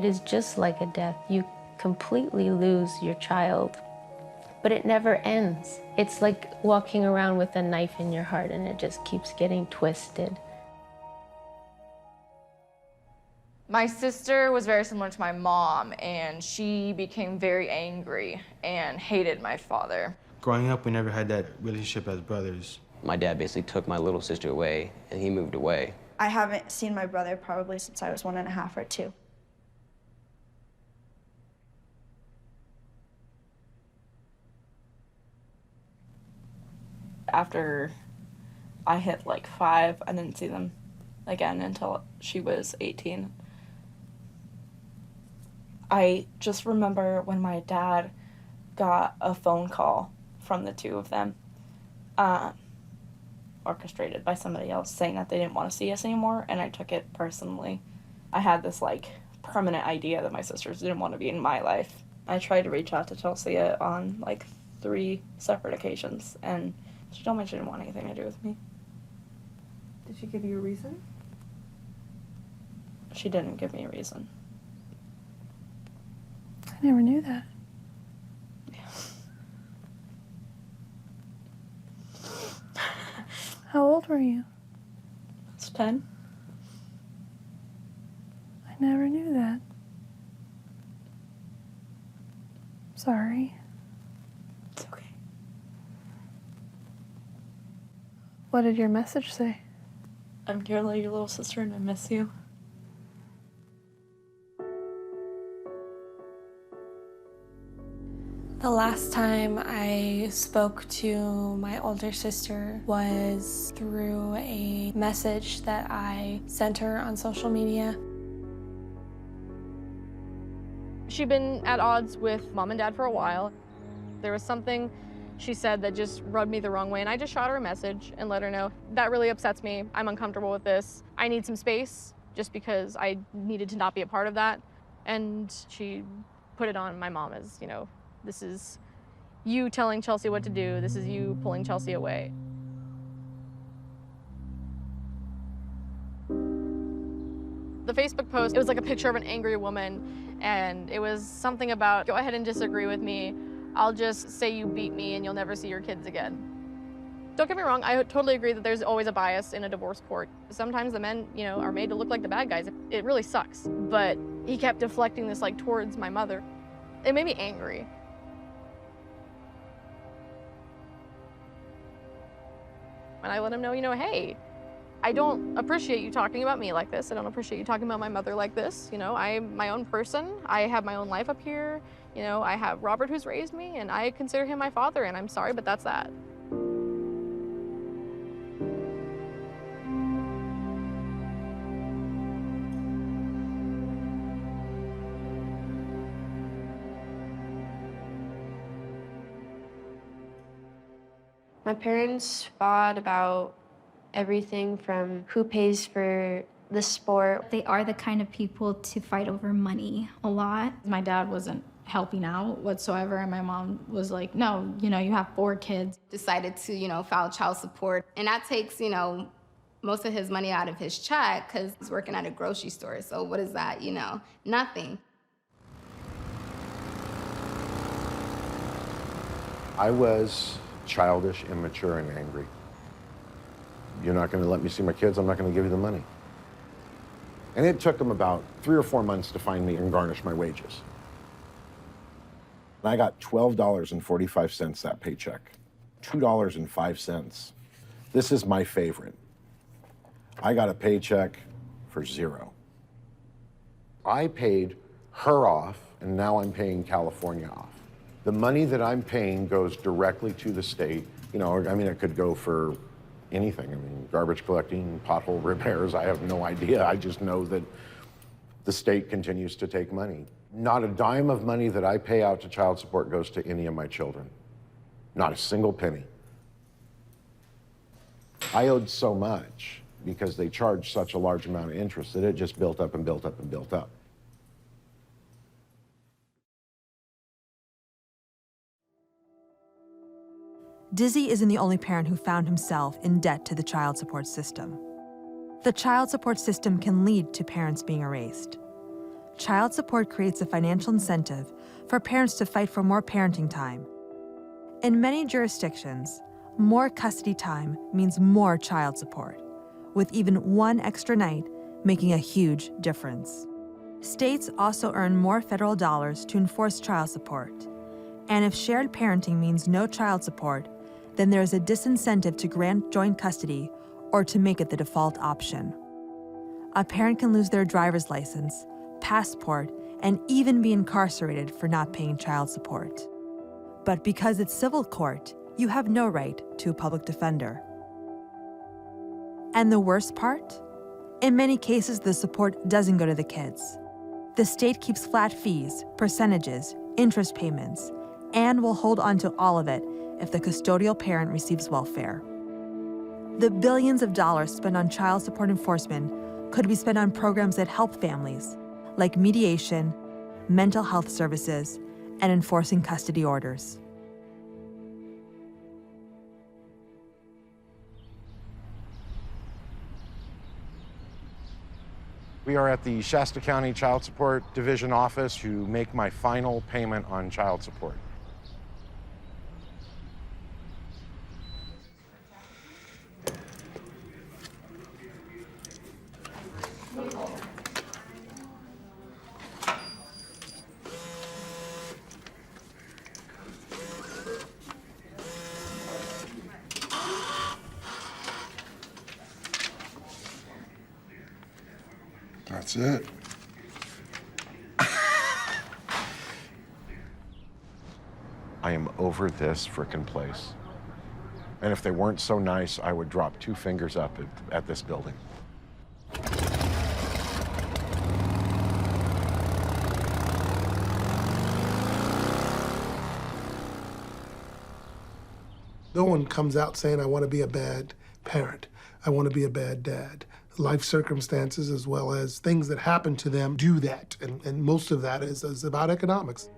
It is just like a death. You completely lose your child, but it never ends. It's like walking around with a knife in your heart and it just keeps getting twisted. My sister was very similar to my mom, and she became very angry and hated my father. Growing up, we never had that relationship as brothers. My dad basically took my little sister away, and he moved away. I haven't seen my brother probably since I was 1.5 or 2. After I hit like 5, I didn't see them again until she was 18. I just remember when my dad got a phone call from the two of them, orchestrated by somebody else, saying that they didn't want to see us anymore, and I took it personally. I had this like permanent idea that my sisters didn't want to be in my life. I tried to reach out to Chelsea on like 3 separate occasions, and she told me she didn't want anything to do with me. Did she give you a reason? She didn't give me a reason. I never knew that. How old were you? It's 10. I never knew that. Sorry. It's okay. What did your message say? I'm Carla, your little sister, and I miss you. The last time I spoke to my older sister was through a message that I sent her on social media. She'd been at odds with mom and dad for a while. There was something she said that just rubbed me the wrong way, and I just shot her a message and let her know, that really upsets me. I'm uncomfortable with this. I need some space, just because I needed to not be a part of that. And she put it on my mom as, you know, this is you telling Chelsea what to do. This is you pulling Chelsea away. The Facebook post, it was like a picture of an angry woman, and it was something about, go ahead and disagree with me. I'll just say you beat me and you'll never see your kids again. Don't get me wrong, I totally agree that there's always a bias in a divorce court. Sometimes the men, you know, are made to look like the bad guys. It really sucks. But he kept deflecting this like towards my mother. It made me angry. And I let him know, you know, hey, I don't appreciate you talking about me like this. I don't appreciate you talking about my mother like this. You know, I'm my own person. I have my own life up here. You know, I have Robert who's raised me, and I consider him my father, and I'm sorry, but that's that. My parents fought about everything from who pays for the sport. They are the kind of people to fight over money a lot. My dad wasn't helping out whatsoever, and my mom was like, no, you know, you have 4 kids. Decided to, you know, file child support, and that takes, you know, most of his money out of his check because he's working at a grocery store. So what is that, you know? Nothing. I was childish, immature, and angry. You're not going to let me see my kids, I'm not going to give you the money. And it took them about 3 or 4 months to find me and garnish my wages. And I got $12.45 that paycheck, $2.05. This is my favorite. I got a paycheck for 0. I paid her off, and now I'm paying California off. The money that I'm paying goes directly to the state. You know, I mean, it could go for anything. I mean, garbage collecting, pothole repairs, I have no idea. I just know that the state continues to take money. Not a dime of money that I pay out to child support goes to any of my children. Not a single penny. I owed so much because they charged such a large amount of interest that it just built up and built up and built up. Dizzy isn't the only parent who found himself in debt to the child support system. The child support system can lead to parents being erased. child support creates a financial incentive for parents to fight for more parenting time. In many jurisdictions, more custody time means more child support, with even one extra night making a huge difference. States also earn more federal dollars to enforce child support. And if shared parenting means no child support, then there is a disincentive to grant joint custody or to make it the default option. A parent can lose their driver's license, passport, and even be incarcerated for not paying child support. But because it's civil court, you have no right to a public defender. And the worst part? In many cases, the support doesn't go to the kids. The state keeps flat fees, percentages, interest payments, and will hold on to all of it if the custodial parent receives welfare. The billions of dollars spent on child support enforcement could be spent on programs that help families, like mediation, mental health services, and enforcing custody orders. We are at the Shasta County Child Support Division office to make my final payment on child support. That's it. I am over this frickin' place. And if they weren't so nice, I would drop 2 fingers up at this building. No one comes out saying, I want to be a bad parent. I want to be a bad dad. Life circumstances as well as things that happen to them do that. And most of that is about economics.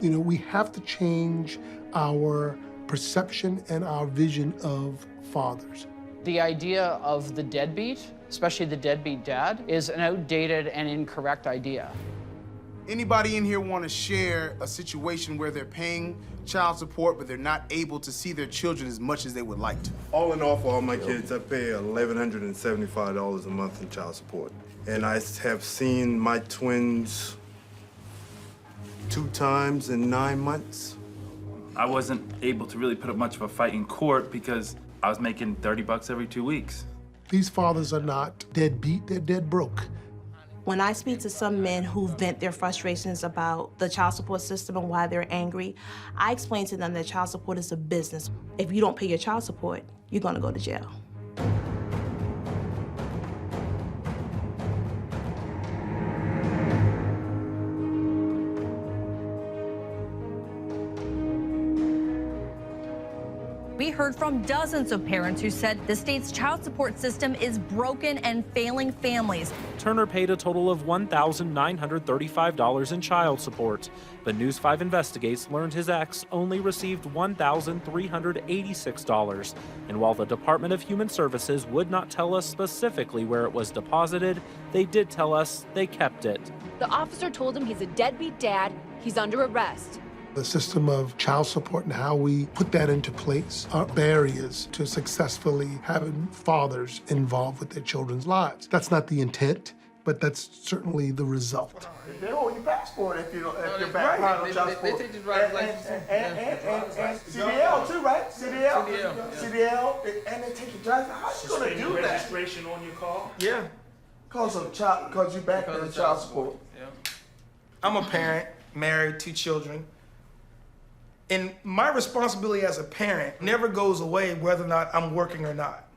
You know, we have to change our perception and our vision of fathers. The idea of the deadbeat, especially the deadbeat dad, is an outdated and incorrect idea. Anybody in here want to share a situation where they're paying child support, but they're not able to see their children as much as they would like to? All in all, for all my kids, I pay $1,175 a month in child support. And I have seen my twins 2 times in 9 months. I wasn't able to really put up much of a fight in court because I was making $30 every 2 weeks. These fathers are not deadbeat, they're dead broke. When I speak to some men who vent their frustrations about the child support system and why they're angry, I explain to them that child support is a business. If you don't pay your child support, you're gonna go to jail. We heard from dozens of parents who said the state's child support system is broken and failing families. Turner paid a total of $1,935 in child support, but News 5 Investigates learned his ex only received $1,386. And while the Department of Human Services would not tell us specifically where it was deposited, they did tell us they kept it. The officer told him he's a deadbeat dad, he's under arrest. The system of child support and how we put that into place are barriers to successfully having fathers involved with their children's lives. That's not the intent, but that's certainly the result. They hold your passport if you're back behind on child support. They take your driver's license. And CDL too, right? CDL. And they take your driver's license. How you gonna do that? Registration on your car? Yeah. Cause you're back on child support. Yeah. I'm a parent, married, 2 children. And my responsibility as a parent never goes away whether or not I'm working or not.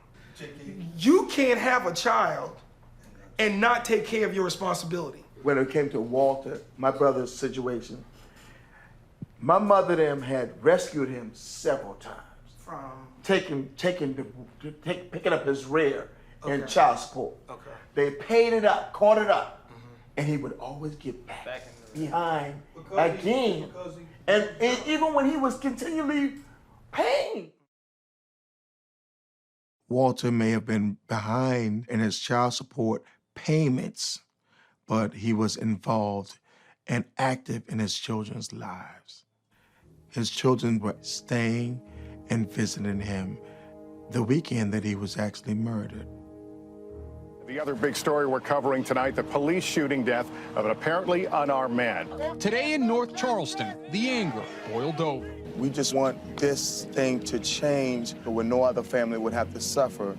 You can't have a child and not take care of your responsibility. When it came to Walter, my brother's situation, my mother them had rescued him several times. From? Picking up his rear in child support. Okay. They paid it up, caught it up, and he would always get back behind again. And even when he was continually paying. Walter may have been behind in his child support payments, but he was involved and active in his children's lives. His children were staying and visiting him the weekend that he was actually murdered. The other big story we're covering tonight, the police shooting death of an apparently unarmed man. Today in North Charleston, the anger boiled over. We just want this thing to change where no other family would have to suffer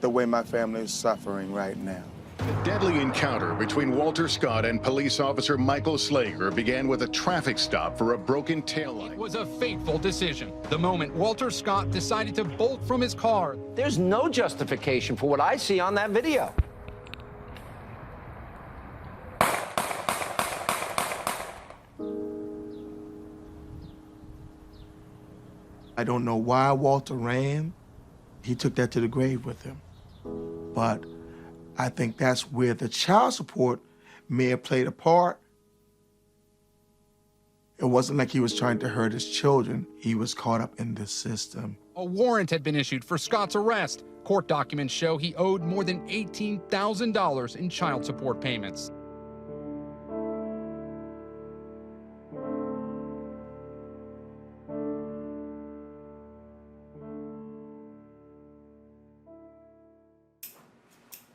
the way my family is suffering right now. The deadly encounter between Walter Scott and police officer Michael Slager began with a traffic stop for a broken taillight. It was a fateful decision. The moment Walter Scott decided to bolt from his car. There's no justification for what I see on that video. I don't know why Walter ran. He took that to the grave with him. But I think that's where the child support may have played a part. It wasn't like he was trying to hurt his children. He was caught up in the system. A warrant had been issued for Scott's arrest. Court documents show he owed more than $18,000 in child support payments.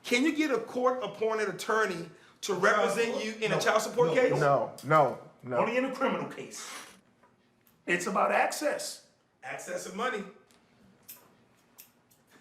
Can you get a court-appointed attorney to represent you in a child support case? No. Only in a criminal case. It's about access. Access of money.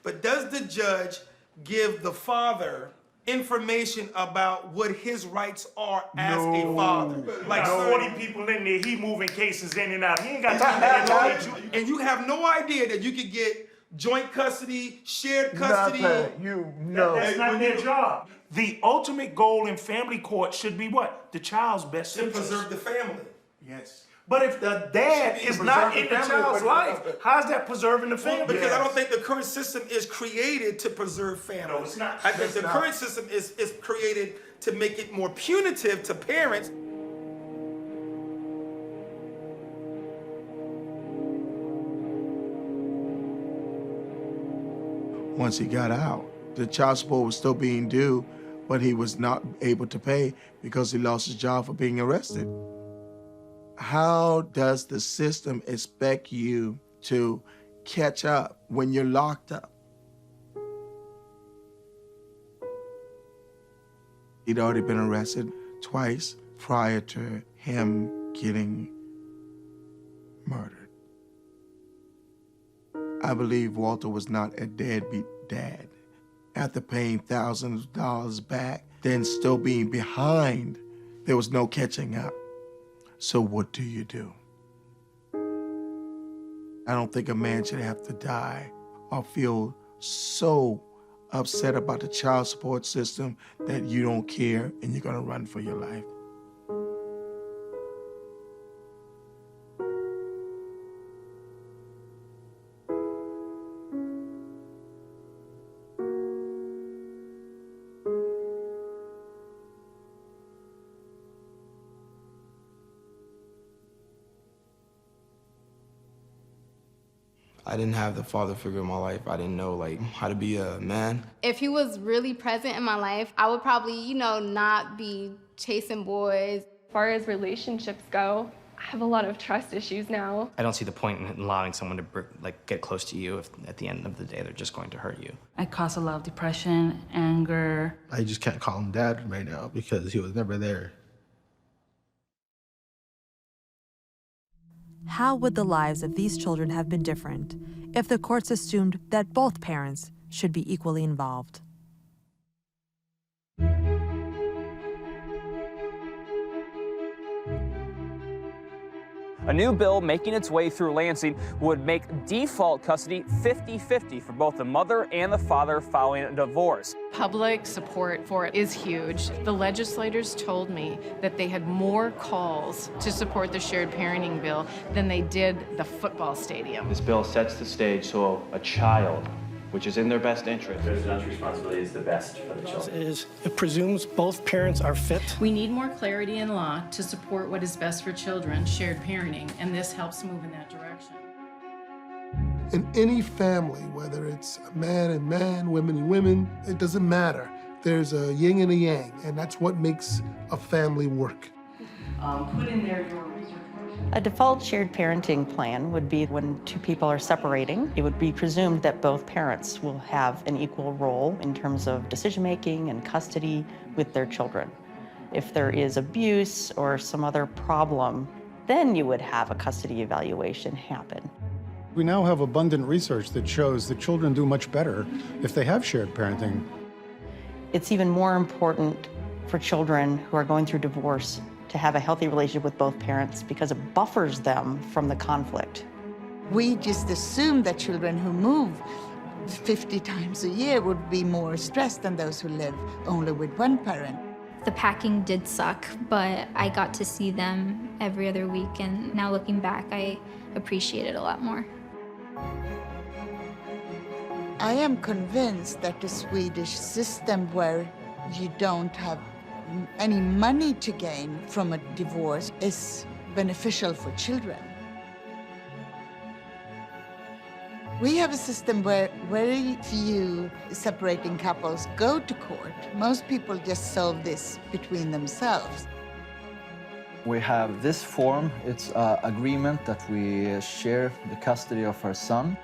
But does the judge give the father information about what his rights are as a father? Like 40 people in there, he moving cases in and out. He ain't got time to educate you. And you have no idea that you could get joint custody, shared custody. That's not their job. The ultimate goal in family court should be what? The child's best interest. To preserve the family. Yes. But if the dad is not in the child's life, how's that preserving the family? Because I don't think the current system is created to preserve family. No, it's not. I think the current system is created to make it more punitive to parents. Once he got out, the child support was still being due, but he was not able to pay because he lost his job for being arrested. How does the system expect you to catch up when you're locked up? He'd already been arrested twice prior to him getting murdered. I believe Walter was not a deadbeat dad. After paying thousands of dollars back, then still being behind, there was no catching up. So what do you do? I don't think a man should have to die or feel so upset about the child support system that you don't care and you're gonna run for your life. I didn't have the father figure in my life. I didn't know how to be a man. If he was really present in my life, I would probably, not be chasing boys. As far as relationships go, I have a lot of trust issues now. I don't see the point in allowing someone to get close to you if at the end of the day they're just going to hurt you. I caused a lot of depression, anger. I just can't call him dad right now because he was never there. How would the lives of these children have been different if the courts assumed that both parents should be equally involved? A new bill making its way through Lansing would make default custody 50-50 for both the mother and the father following a divorce. Public support for it is huge. The legislators told me that they had more calls to support the shared parenting bill than they did the football stadium. This bill sets the stage so a child, which is in their best interest. Residential responsibility is the best for the children. It presumes both parents are fit. We need more clarity in law to support what is best for children, shared parenting, and this helps move in that direction. In any family, whether it's a man and man, women and women, it doesn't matter. There's a yin and a yang, and that's what makes a family work. Put in there your research. A default shared parenting plan would be when two people are separating, it would be presumed that both parents will have an equal role in terms of decision-making and custody with their children. If there is abuse or some other problem, then you would have a custody evaluation happen. We now have abundant research that shows that children do much better if they have shared parenting. It's even more important for children who are going through divorce to have a healthy relationship with both parents because it buffers them from the conflict. We just assume that children who move 50 times a year would be more stressed than those who live only with one parent. The packing did suck, but I got to see them every other week, and now looking back, I appreciate it a lot more. I am convinced that the Swedish system where you don't have any money to gain from a divorce is beneficial for children. We have a system where very few separating couples go to court. Most people just solve this between themselves. We have this form. It's an agreement that we share the custody of our son.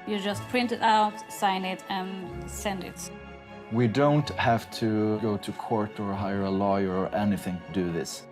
You just print it out, sign it, and send it. We don't have to go to court or hire a lawyer or anything to do this.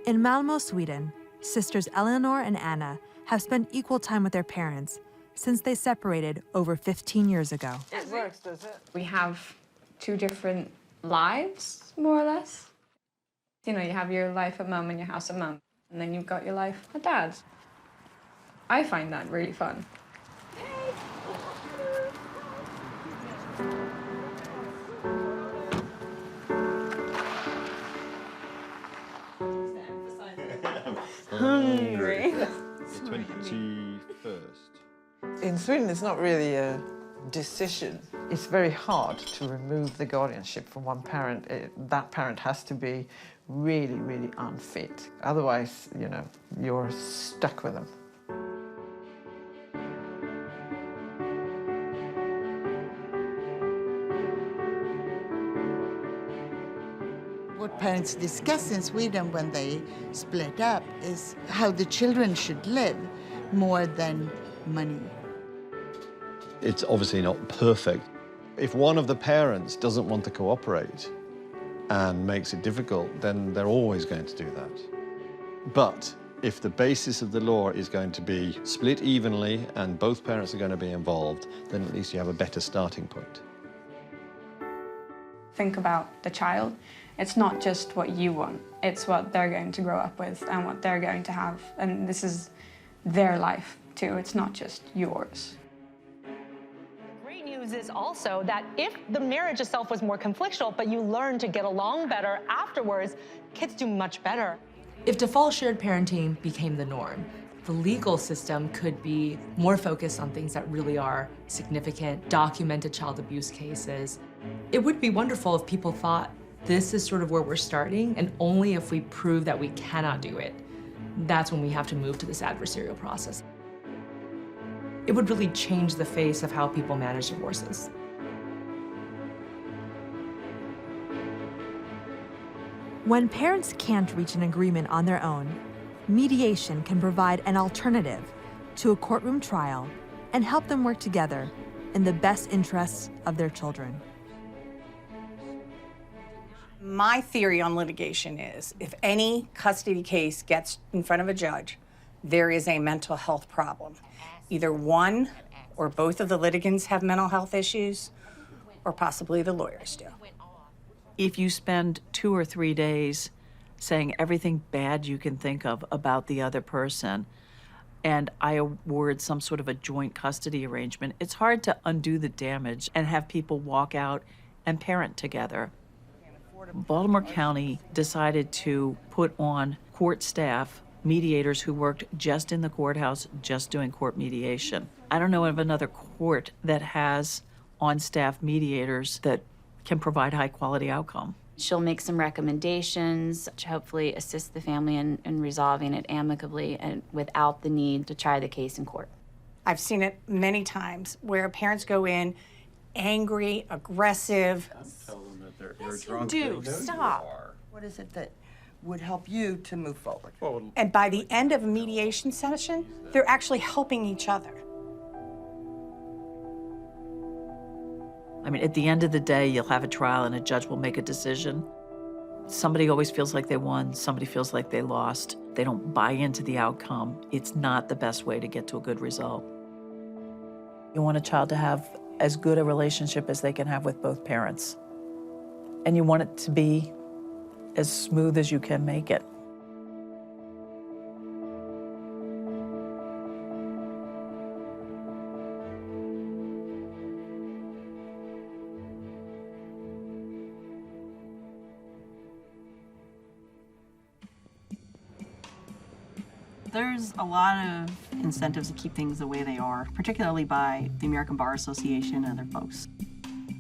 In Malmö, Sweden, sisters Eleanor and Anna have spent equal time with their parents since they separated over 15 years ago. It works, does it? We have two different lives, more or less. You know, you have your life at mum and your house at mum, and then you've got your life at dad's. I find that really fun. Hungry. The 21st. In Sweden, it's not really a decision. It's very hard to remove the guardianship from one parent. That parent has to be really, really unfit. Otherwise, you know, you're stuck with them. What parents discuss in Sweden when they split up is how the children should live more than money. It's obviously not perfect. If one of the parents doesn't want to cooperate and makes it difficult, then they're always going to do that. But if the basis of the law is going to be split evenly and both parents are going to be involved, then at least you have a better starting point. Think about the child. It's not just what you want, it's what they're going to grow up with and what they're going to have. And this is their life too, it's not just yours. Great news is also that if the marriage itself was more conflictual, but you learn to get along better afterwards, kids do much better. If default shared parenting became the norm, the legal system could be more focused on things that really are significant, documented child abuse cases. It would be wonderful if people thought this is sort of where we're starting, and only if we prove that we cannot do it, that's when we have to move to this adversarial process. It would really change the face of how people manage divorces. When parents can't reach an agreement on their own, mediation can provide an alternative to a courtroom trial and help them work together in the best interests of their children. My theory on litigation is if any custody case gets in front of a judge, there is a mental health problem. Either one or both of the litigants have mental health issues, or possibly the lawyers do. If you spend 2 or 3 days saying everything bad you can think of about the other person, and I award some sort of a joint custody arrangement, it's hard to undo the damage and have people walk out and parent together. Baltimore County decided to put on court staff mediators who worked just in the courthouse, just doing court mediation. I don't know of another court that has on-staff mediators that can provide high-quality outcome. She'll make some recommendations to hopefully assist the family in resolving it amicably and without the need to try the case in court. I've seen it many times where parents go in angry, aggressive. Tell them that they're Yes, drunk. you do. They know you Stop. are. What is it that would help you to move forward? And by the end of a mediation session, they're actually helping each other. I mean, at the end of the day, you'll have a trial and a judge will make a decision. Somebody always feels like they won, somebody feels like they lost. They don't buy into the outcome. It's not the best way to get to a good result. You want a child to have as good a relationship as they can have with both parents. And you want it to be as smooth as you can make it. There's a lot of incentives to keep things the way they are, particularly by the American Bar Association and other folks.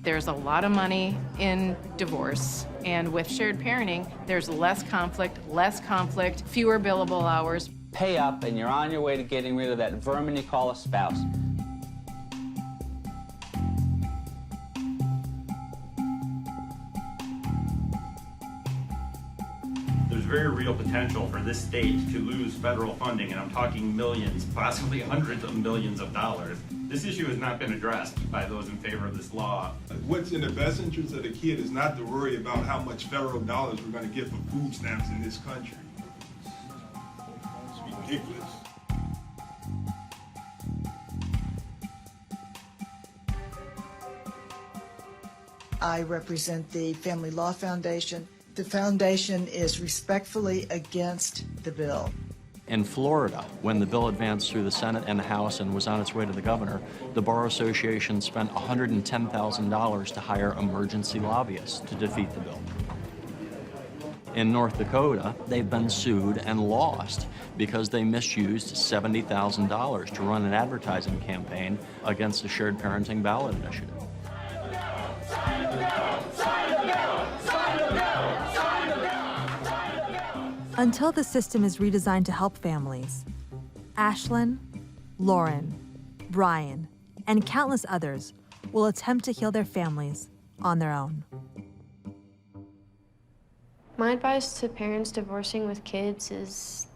There's a lot of money in divorce, and with shared parenting, there's less conflict, fewer billable hours. Pay up and you're on your way to getting rid of that vermin you call a spouse. There's very real potential for this state to lose federal funding, and I'm talking millions, possibly hundreds of millions of dollars. This issue has not been addressed by those in favor of this law. What's in the best interest of the kid is not to worry about how much federal dollars we're going to get for food stamps in this country. It's ridiculous. I represent the Family Law Foundation. The foundation is respectfully against the bill. In Florida, when the bill advanced through the Senate and the House and was on its way to the governor, the Bar Association spent $110,000 to hire emergency lobbyists to defeat the bill. In North Dakota, they've been sued and lost because they misused $70,000 to run an advertising campaign against the shared parenting ballot initiative. Until the system is redesigned to help families, Ashlyn, Lauren, Brian, and countless others will attempt to heal their families on their own. My advice to parents divorcing with kids is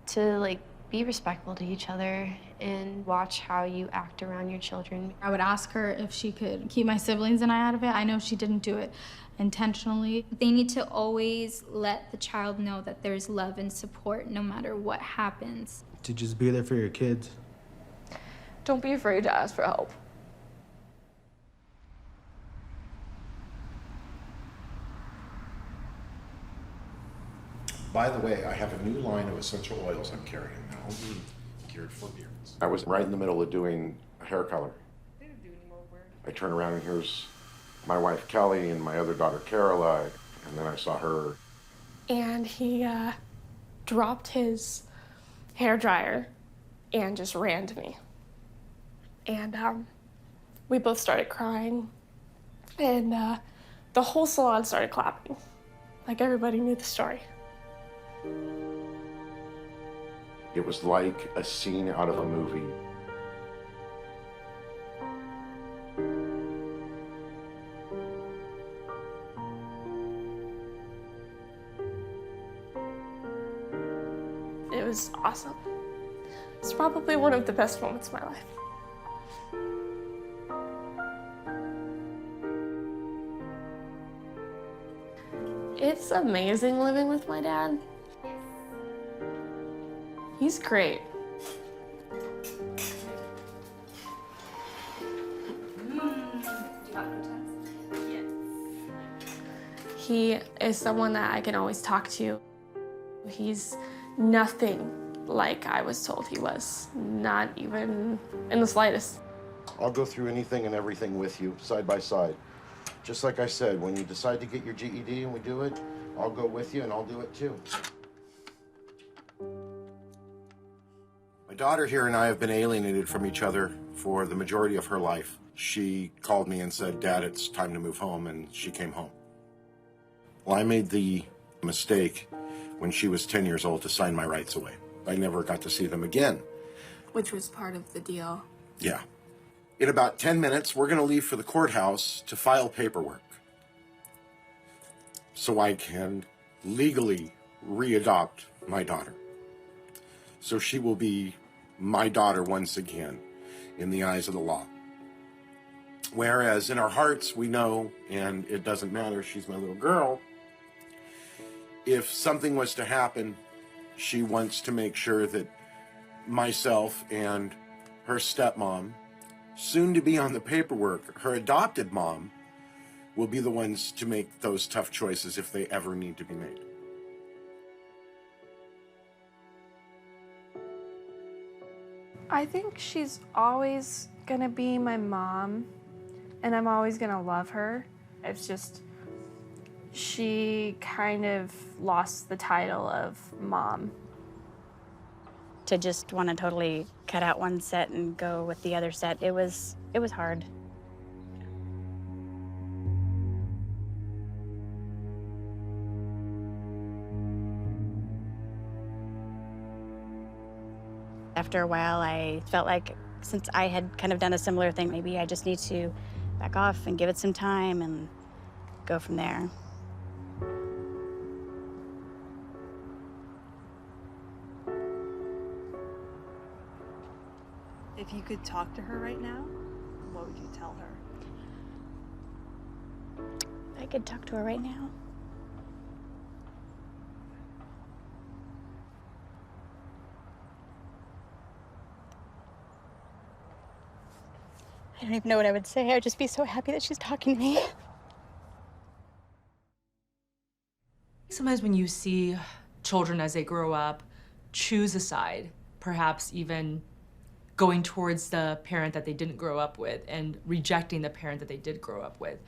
to be respectful to each other and watch how you act around your children. I would ask her if she could keep my siblings and I out of it. I know she didn't do it intentionally. They need to always let the child know that there's love and support no matter what happens. To just be there for your kids. Don't be afraid to ask for help. By the way, I have a new line of essential oils I'm carrying now, geared for beards. I was right in the middle of doing a hair color. I turn around and here's my wife Kelly and my other daughter Caroline, and then I saw her. And he dropped his hair dryer and just ran to me. And we both started crying, and the whole salon started clapping. Like everybody knew the story. It was like a scene out of a movie. It was awesome. It's probably one of the best moments of my life. It's amazing living with my dad. He's great. He is someone that I can always talk to. He's nothing like I was told he was, not even in the slightest. I'll go through anything and everything with you, side by side. Just like I said, when you decide to get your GED and we do it, I'll go with you and I'll do it too. daughter here and I have been alienated from each other for the majority of her life. She called me and said, "Dad, it's time to move home," and she came home. Well, I made the mistake when she was 10 years old to sign my rights away. I never got to see them again. Which was part of the deal. Yeah. In about 10 minutes, we're going to leave for the courthouse to file paperwork so I can legally readopt my daughter. So she will be my daughter once again in the eyes of the law. Whereas in our hearts, we know, and it doesn't matter, she's my little girl. If something was to happen, she wants to make sure that myself and her stepmom, soon to be on the paperwork, her adopted mom, will be the ones to make those tough choices if they ever need to be made. I think she's always gonna be my mom, and I'm always gonna love her. It's just, she kind of lost the title of mom. To just want to totally cut out one set and go with the other set, it was hard. After a while, I felt like since I had kind of done a similar thing, maybe I just need to back off and give it some time and go from there. If you could talk to her right now, what would you tell her? If I could talk to her right now. I don't even know what I would say. I'd just be so happy that she's talking to me. Sometimes when you see children as they grow up choose a side, perhaps even going towards the parent that they didn't grow up with and rejecting the parent that they did grow up with,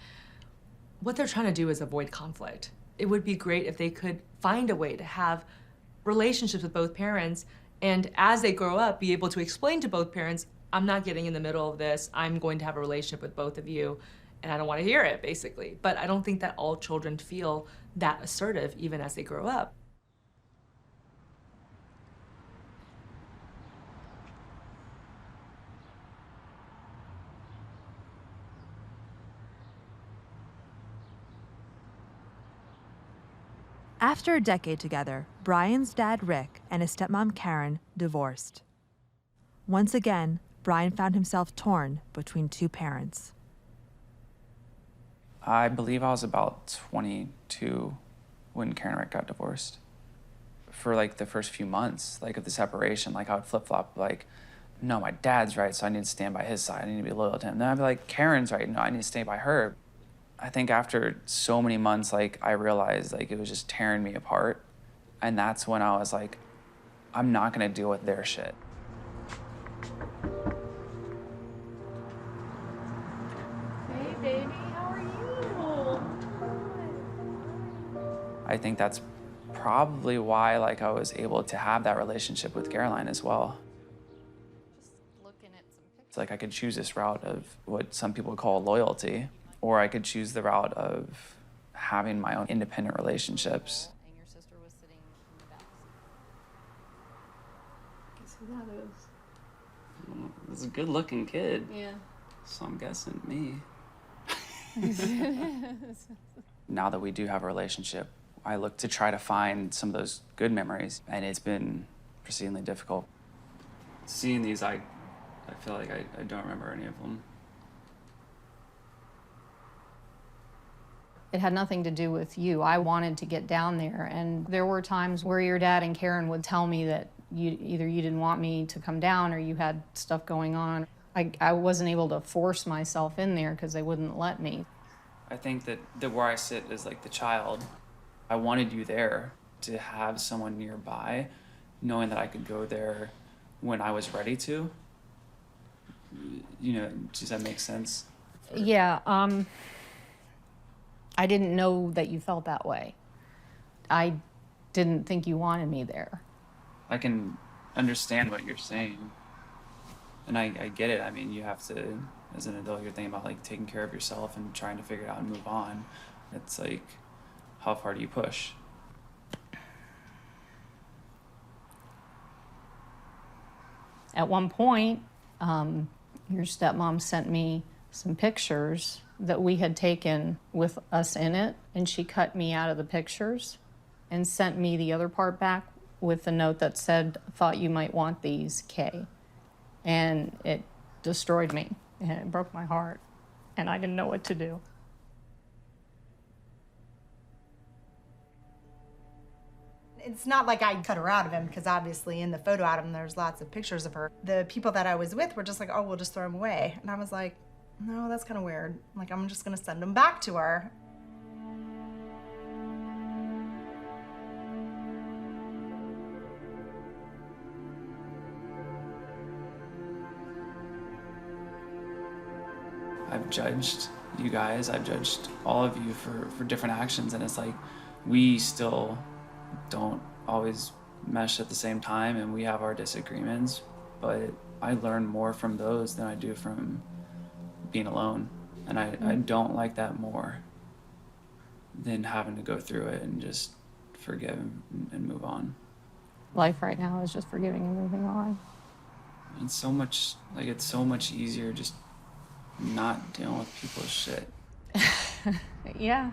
what they're trying to do is avoid conflict. It would be great if they could find a way to have relationships with both parents, and as they grow up, be able to explain to both parents, I'm not getting in the middle of this, I'm going to have a relationship with both of you, and I don't want to hear it, basically. But I don't think that all children feel that assertive even as they grow up. After a decade together, Brian's dad, Rick, and his stepmom, Karen, divorced. Once again, Brian found himself torn between two parents. I believe I was about 22 when Karen and Rick got divorced. For like the first few months, like of the separation, like I would flip-flop, like, no, my dad's right, so I need to stand by his side, I need to be loyal to him. Then I'd be like, Karen's right, no, I need to stay by her. I think after so many months, like, I realized, like, it was just tearing me apart. And that's when I was like, I'm not gonna deal with their shit. Hey, baby, how are you? I think that's probably why, like, I was able to have that relationship with Caroline as well. It's like I could choose this route of what some people call loyalty, or I could choose the route of having my own independent relationships. And your sister was sitting in the back. Guess who that is? Well, it's a good-looking kid. Yeah. So I'm guessing me. Now that we do have a relationship, I look to try to find some of those good memories, and it's been exceedingly difficult. Seeing these, I feel like I don't remember any of them. It had nothing to do with you. I wanted to get down there, and there were times where your dad and Karen would tell me that either you didn't want me to come down or you had stuff going on. I wasn't able to force myself in there because they wouldn't let me. I think that where I sit is like the child. I wanted you there to have someone nearby, knowing that I could go there when I was ready to. You know, does that make sense? Yeah, I didn't know that you felt that way. I didn't think you wanted me there. I can understand what you're saying. And I get it. I mean, you have to, as an adult, you're thinking about like taking care of yourself and trying to figure it out and move on. It's like, how far do you push? At one point, your stepmom sent me some pictures that we had taken with us in it, and she cut me out of the pictures and sent me the other part back with a note that said, "Thought you might want these, Kay." And it destroyed me, and it broke my heart, and I didn't know what to do. It's not like I cut her out of him, because obviously in the photo album there's lots of pictures of her. The people that I was with were just like, oh, we'll just throw them away. And I was like, no, that's kind of weird. Like, I'm just gonna send them back to her. I've judged you guys, I've judged all of you for different actions, and it's like, we still don't always mesh at the same time, and we have our disagreements, but I learn more from those than I do from being alone. And I don't like that more than having to go through it and just forgive and move on. Life right now is just forgiving and moving on. It's so much, like, it's so much easier just not dealing with people's shit. Yeah.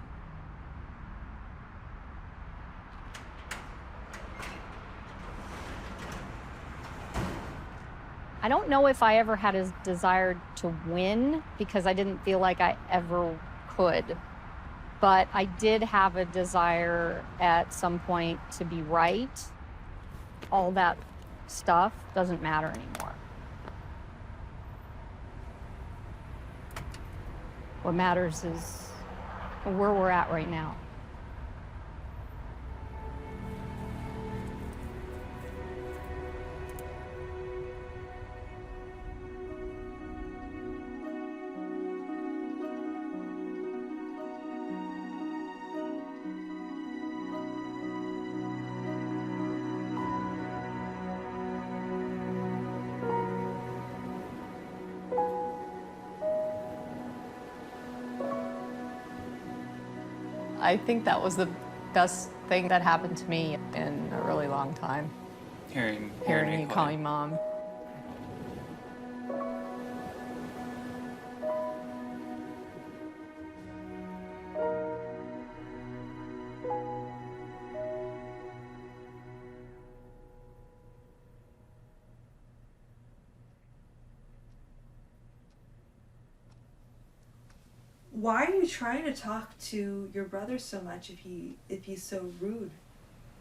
I don't know if I ever had a desire to win, because I didn't feel like I ever could. But I did have a desire at some point to be right. All that stuff doesn't matter anymore. What matters is where we're at right now. I think that was the best thing that happened to me in a really long time. Hearing you call me mom. Why are you trying to talk to your brother so much if he's so rude?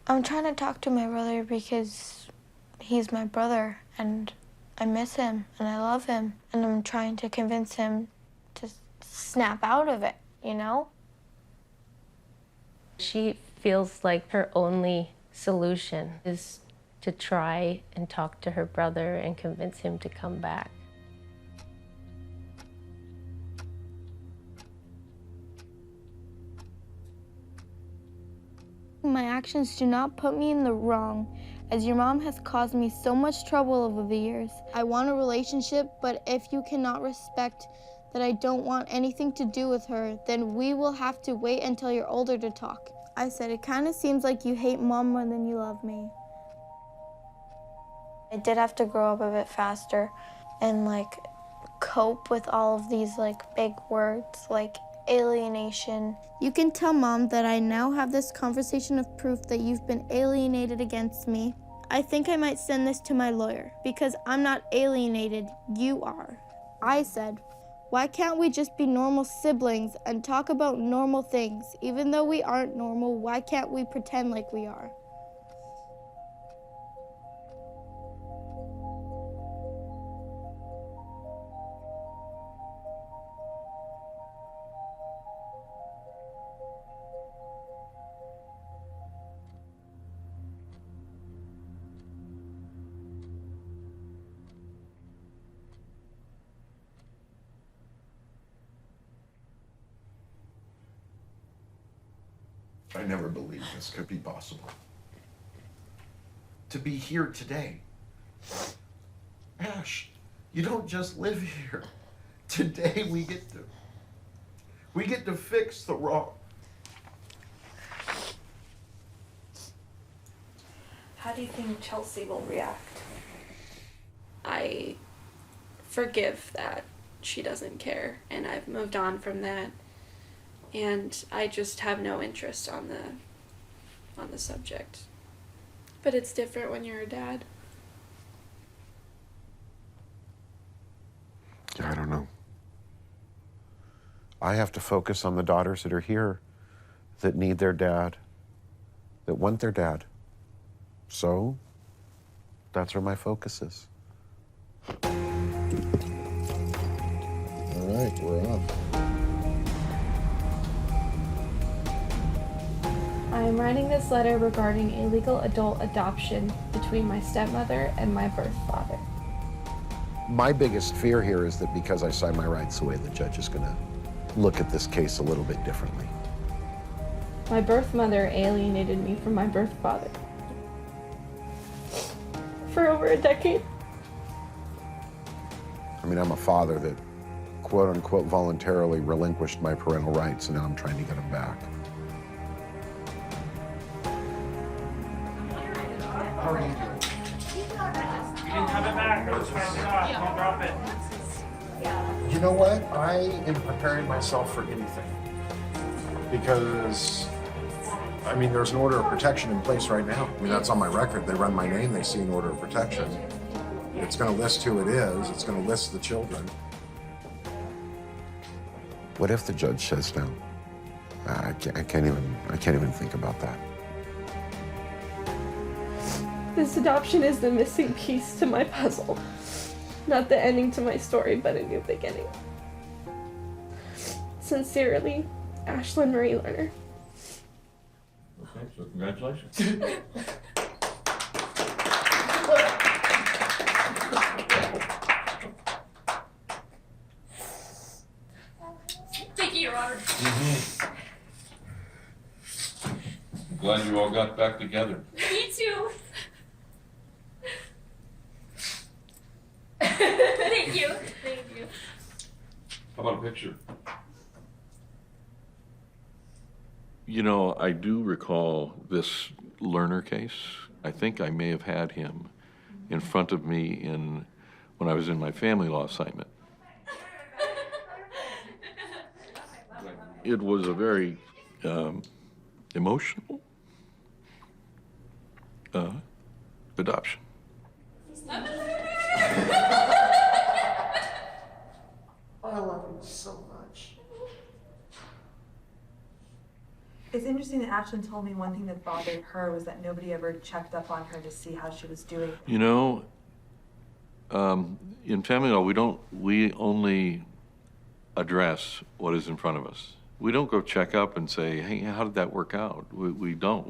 I'm trying to talk to my brother because he's my brother and I miss him and I love him, and I'm trying to convince him to snap out of it, you know? She feels like her only solution is to try and talk to her brother and convince him to come back. My actions do not put me in the wrong, as your mom has caused me so much trouble over the years. I want a relationship, but if you cannot respect that I don't want anything to do with her, then we will have to wait until you're older to talk. I said, it kind of seems like you hate mom more than you love me. I did have to grow up a bit faster and like cope with all of these like big words like alienation. You can tell Mom that I now have this conversation of proof that you've been alienated against me. I think I might send this to my lawyer because I'm not alienated, you are. I said, why can't we just be normal siblings and talk about normal things? Even though we aren't normal, why can't we pretend like we are? I never believed this could be possible. To be here today, Ash, you don't just live here. Today we get to fix the wrong. How do you think Chelsea will react? I forgive that she doesn't care, and I've moved on from that, and I just have no interest on the subject. But it's different when you're a dad. I don't know. I have to focus on the daughters that are here, that need their dad, that want their dad. So, that's where my focus is. All right, we're off. I am writing this letter regarding a legal adult adoption between my stepmother and my birth father. My biggest fear here is that because I sign my rights away, the judge is gonna look at this case a little bit differently. My birth mother alienated me from my birth father for over a decade. I mean, I'm a father that quote unquote voluntarily relinquished my parental rights, and now I'm trying to get them back. How are you doing? You didn't have it back. I was trying to stop. Don't drop it. You know what? I am preparing myself for anything. Because, I mean, there's an order of protection in place right now. I mean, that's on my record. They run my name, they see an order of protection. It's going to list who it is. It's going to list the children. What if the judge says no? I can't even think about that. This adoption is the missing piece to my puzzle. Not the ending to my story, but a new beginning. Sincerely, Ashlyn Marie Lerner. Okay, so congratulations. Thank you, Your Honor. I'm glad you all got back together. Me too. Thank you. Thank you. How about a picture? You know, I do recall this Lerner case. I think I may have had him in front of me when I was in my family law assignment. It was a very emotional adoption. I love him so much. It's interesting that Ashlyn told me one thing that bothered her was that nobody ever checked up on her to see how she was doing. You know, in family law, we only address what is in front of us. We don't go check up and say, hey, how did that work out? We don't,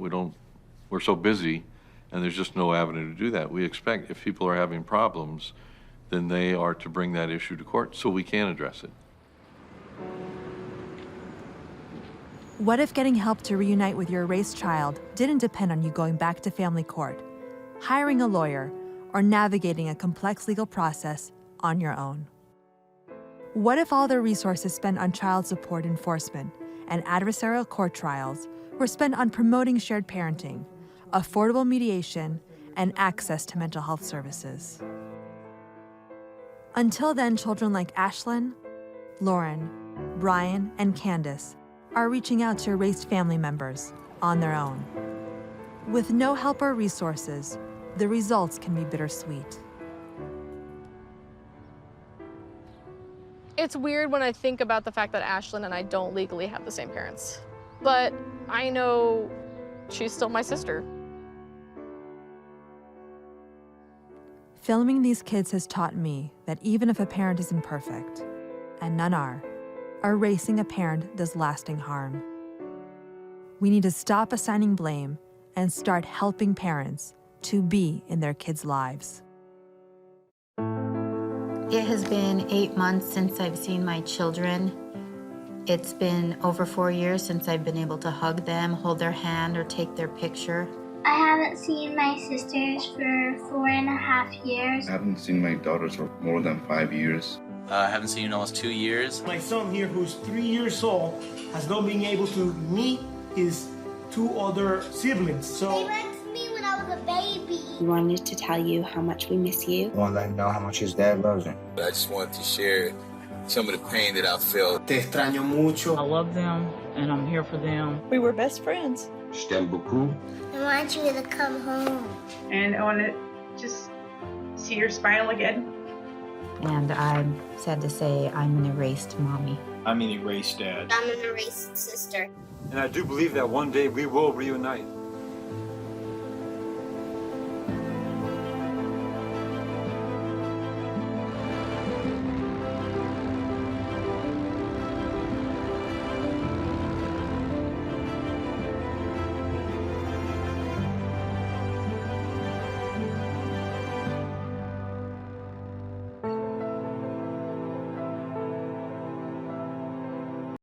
we're so busy and there's just no avenue to do that. We expect if people are having problems, then they are to bring that issue to court so we can address it. What if getting help to reunite with your erased child didn't depend on you going back to family court, hiring a lawyer, or navigating a complex legal process on your own? What if all the resources spent on child support enforcement and adversarial court trials were spent on promoting shared parenting, affordable mediation, and access to mental health services? Until then, children like Ashlyn, Lauren, Brian, and Candace are reaching out to erased family members on their own. With no help or resources, the results can be bittersweet. It's weird when I think about the fact that Ashlyn and I don't legally have the same parents. But I know she's still my sister. Filming these kids has taught me that even if a parent isn't perfect, and none are, erasing a parent does lasting harm. We need to stop assigning blame and start helping parents to be in their kids' lives. It has been 8 months since I've seen my children. It's been over 4 years since I've been able to hug them, hold their hand, or take their picture. I haven't seen my sisters for 4.5 1.5 years. I haven't seen my daughters for more than 5 years. I haven't seen you in almost 2 years. My son here, who's 3 years old, has not been able to meet his 2 other siblings. They So went to me when I was a baby. We wanted to tell you how much we miss you. I want to let him know how much his dad loves him. I just wanted to share some of the pain that I felt. Te extraño mucho. I love them, and I'm here for them. We were best friends. Je t'aime beaucoup. I want you to come home. And I want to just see your smile again. And I'm sad to say I'm an erased mommy. I'm an erased dad. I'm an erased sister. And I do believe that one day we will reunite.